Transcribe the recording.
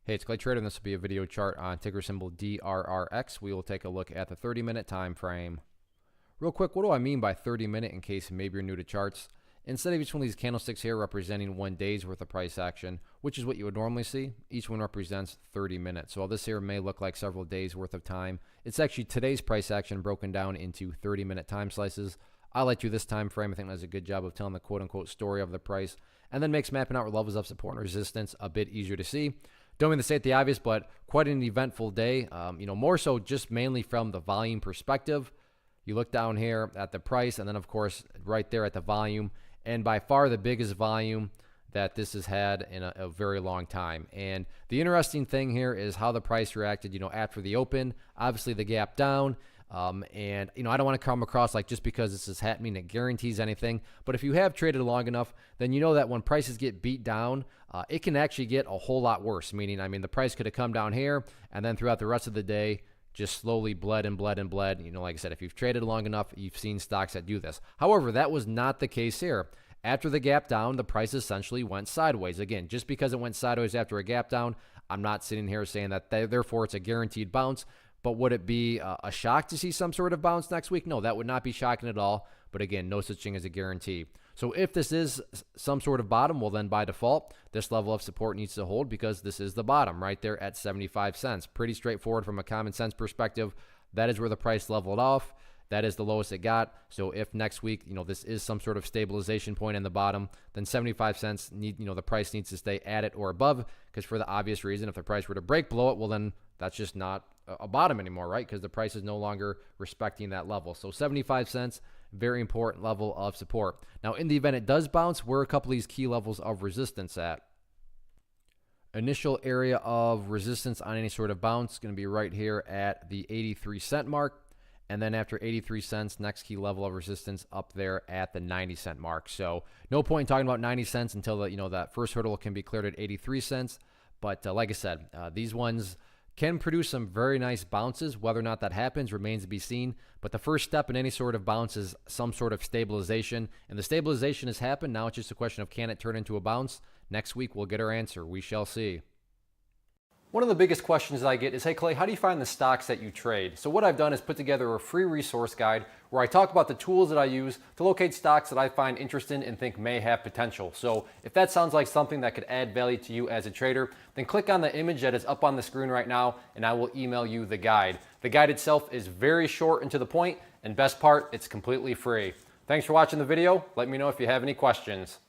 Hey, it's Clay Trader, and this will be a video chart on ticker symbol DRRX. We will take a look at the 30-minute time frame. Real quick, what do I mean by 30-minute in case maybe you're new to charts? Instead of each one of these candlesticks here representing 1 day's worth of price action, which is what you would normally see, each one represents 30 minutes. So while this here may look like several days worth of time, it's actually today's price action broken down into 30-minute time slices. I like to this time frame. I think that does a good job of telling the quote-unquote story of the price and then makes mapping out levels of support and resistance a bit easier to see. Don't mean to state the obvious, but quite an eventful day. More so just mainly from the volume perspective. You look down here at the price, and then of course right there at the volume, and by far the biggest volume that this has had in a very long time. And the interesting thing here is how the price reacted, after the open. Obviously the gap down. I don't want to come across like just because this is happening, it guarantees anything. But if you have traded long enough, then you know that when prices get beat down, it can actually get a whole lot worse. Meaning, the price could have come down here, and then throughout the rest of the day, just slowly bled and bled and bled. Like I said, if you've traded long enough, you've seen stocks that do this. However, that was not the case here. After the gap down, the price essentially went sideways. Again, just because it went sideways after a gap down, I'm not sitting here saying that therefore it's a guaranteed bounce. But would it be a shock to see some sort of bounce next week? No, that would not be shocking at all. But again, no such thing as a guarantee. So if this is some sort of bottom, well then by default, this level of support needs to hold because this is the bottom right there at 75 cents. Pretty straightforward from a common sense perspective. That is where the price leveled off. That is the lowest it got. So if next week, this is some sort of stabilization point in the bottom, then 75 cents the price needs to stay at it or above, because for the obvious reason, if the price were to break below it, well then that's just not a bottom anymore, right? Because the price is no longer respecting that level. So 75 cents, very important level of support. Now, in the event it does bounce, where are a couple of these key levels of resistance at? Initial area of resistance on any sort of bounce is going to be right here at the 83-cent mark. And then after 83 cents, next key level of resistance up there at the 90-cent mark. So no point in talking about 90 cents until that first hurdle can be cleared at 83 cents. But like I said, these ones can produce some very nice bounces. Whether or not that happens remains to be seen. But the first step in any sort of bounce is some sort of stabilization. And the stabilization has happened. Now it's just a question of, can it turn into a bounce? Next week we'll get our answer. We shall see. One of the biggest questions that I get is, hey Clay, how do you find the stocks that you trade? So what I've done is put together a free resource guide where I talk about the tools that I use to locate stocks that I find interesting and think may have potential. So if that sounds like something that could add value to you as a trader, then click on the image that is up on the screen right now and I will email you the guide. The guide itself is very short and to the point, and best part, it's completely free. Thanks for watching the video. Let me know if you have any questions.